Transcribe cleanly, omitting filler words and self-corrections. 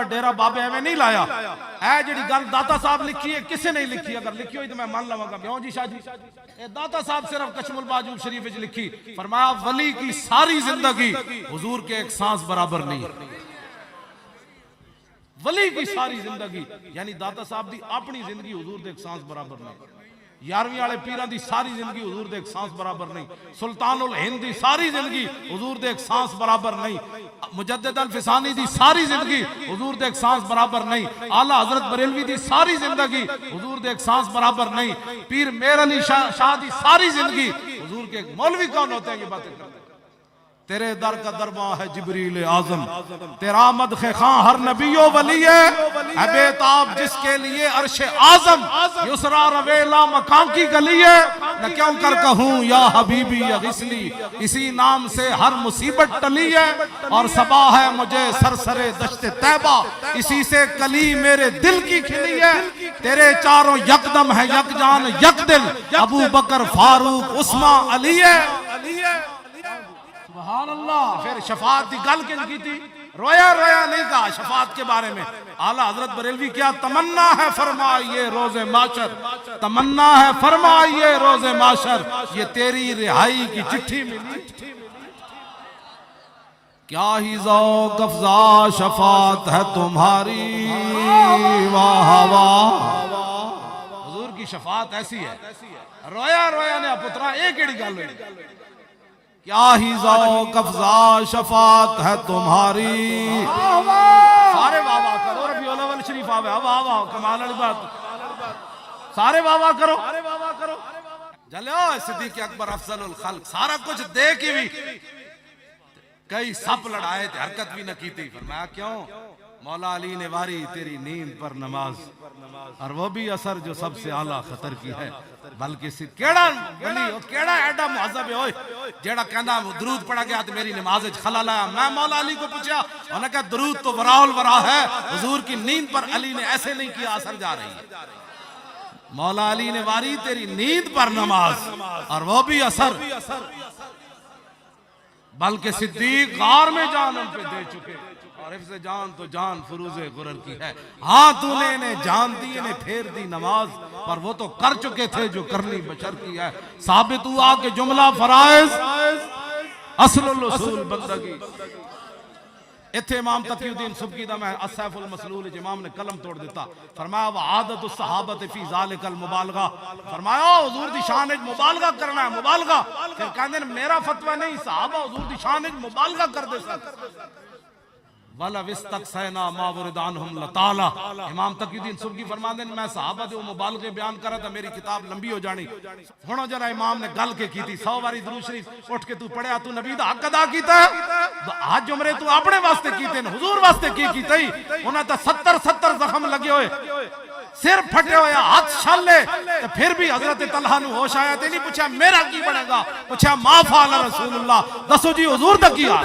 ڈیرا بابے ایویں نہیں لایا. اے جڑی گل داتا صاحب لکھی ہے کسے نہیں لکھی, اگر لکھی ہوئی تو میں مان لواں گا. بیوں جی شاہ جی اے داتا صاحب صرف کشم الباجوب شریف وچ لکھی. فرمایا ولی کی ساری زندگی حضور کے ایک سانس برابر نہیں. ولی کی ساری زندگی یعنی داتا صاحب دی اپنی زندگی حضور دے ایک سانس برابر نہیں. 11ویں والے پیراں دی ساری زندگی حضور دے ایک سانس برابر نہیں. سلطان الہند دی ساری زندگی حضور دے ایک سانس برابر نہیں. مجدد الفسانی دی ساری زندگی حضور دے ایک سانس برابر نہیں. اعلیٰ حضرت بریلوی دی ساری زندگی حضور دے ایک سانس برابر نہیں. پیر میر علی شاہ دی ساری زندگی حضور کے. ایک مولوی کون ہوتے ہیں یہ باتیں کرتے ہیں؟ تیرے در کا درباں ہے جبریل اعظم, تیرا مدح خاں ہر نبی و ولی ہے. اے بے تاب جس کے لیے عرش اعظم, یسرا رویلا مکان کی گلی ہے. نہ کیوں کر کہوں یا حبیبی یا غسلی, اسی نام سے ہر مصیبت ٹلی ہے. اور صبا ہے مجھے سرسرے دشت طیبہ, اسی سے کلی میرے دل کی کھلی ہے. تیرے چاروں یکدم ہے یک جان یک دل, ابو بکر فاروق عثمان علی ہے. سبحان اللہ. پھر شفاعت دی گل کن کی تھی, رویا رویا نہیں کہا شفاعت کے بارے میں. اعلیٰ حضرت بریلوی کیا تمنا ہے فرمائیے روز محشر, تمنا ہے فرمائیے روز محشر, یہ تیری رہائی کی چٹھی ملی. کیا ہی ذوق افزا شفاعت ہے تمہاری, واہ واہ. حضور کی شفاعت ایسی ہے. رویا رویا نے پترا ایک ایڑی گل ہوئی. کیا ہی ذوق افزا شفاعت ہے تمہاری. سارے بابا کرو, ربیع الاول شریف آوے, واہ واہ کمال والی بات. سارے بابا کرو جلو. صدیق اکبر افضل الخلق سارا کچھ دے کے بھی کئی سپ لڑائے تھے, حرکت بھی نہ کی تھی. فرمایا کیوں؟ مولا علی نے واری تیری نیند پر نماز, اور وہ بھی اثر جو سب سے اعلیٰ خطر کی ہے. بلکہ کیڑا ولی ہو, کیڑا ایڈا معذب ہے ہوئے جیڑا کہنا درود پڑھا گیا تو میری نماز خلل آیا. میں مولا علی کو پوچھا, انہوں نے کہا درود تو وراء الورا ہے, حضور کی نیند پر علی نے ایسے نہیں کیا اثر جا رہی ہے. مولا علی نے واری تیری نیند پر نماز, اور وہ بھی اثر. بلکہ صدیق غار میں جان ان پہ دے چکے, اور حفظ جان تو جان فروز غرر کی ہے. ہاں تو نے انہیں جان دی, انہیں پھیر دی نماز, پر وہ تو کر چکے تھے جو کرنی بشر کی ہے. ثابت ہوا کہ جملہ فرائض اصل الاصول بندگی. اتھے امام تقی الدین سبکی دا میں السیف المسلول امام نے قلم توڑ دیتا. فرمایا وعادت الصحابت فی ذالک المبالغہ. فرمایا حضور دی شان ایک مبالغہ کرنا ہے, مبالغہ. پھر کہنے میرا فتوہ نہیں, صحابہ حضور دی شان ایک مبالغہ کر دے سکتے. وَلَوِ اسْتَقْصَيْنَا مَا وُرِدَ عَنْهُمْ لَطَالَ. امام تقی الدین سبکی فرماتے ہیں میں صحابہ دے وہ مبالغے بیان کر رہا تھا, میری کتاب لمبی ہو جانی. ہنو جرا امام نے گل کے کی تھی 100 باری درود شریف اٹھ کے تو پڑھیا, تو نبی دا حق ادا کیتا ہے. آج جمرے تو اپنے واسطے کیتے ہیں, حضور واسطے کی تھی. انہاں تا 70 زخم لگے ہوئے, سر پھٹے ہوئے, ہاتھ چھلے. پھر بھی حضرت طلحہ نو ہوش آیا تے نہیں پوچھا میرا کی بنے گا, پوچھا ما فعل رسول اللہ, دسو جی حضور دا کیا.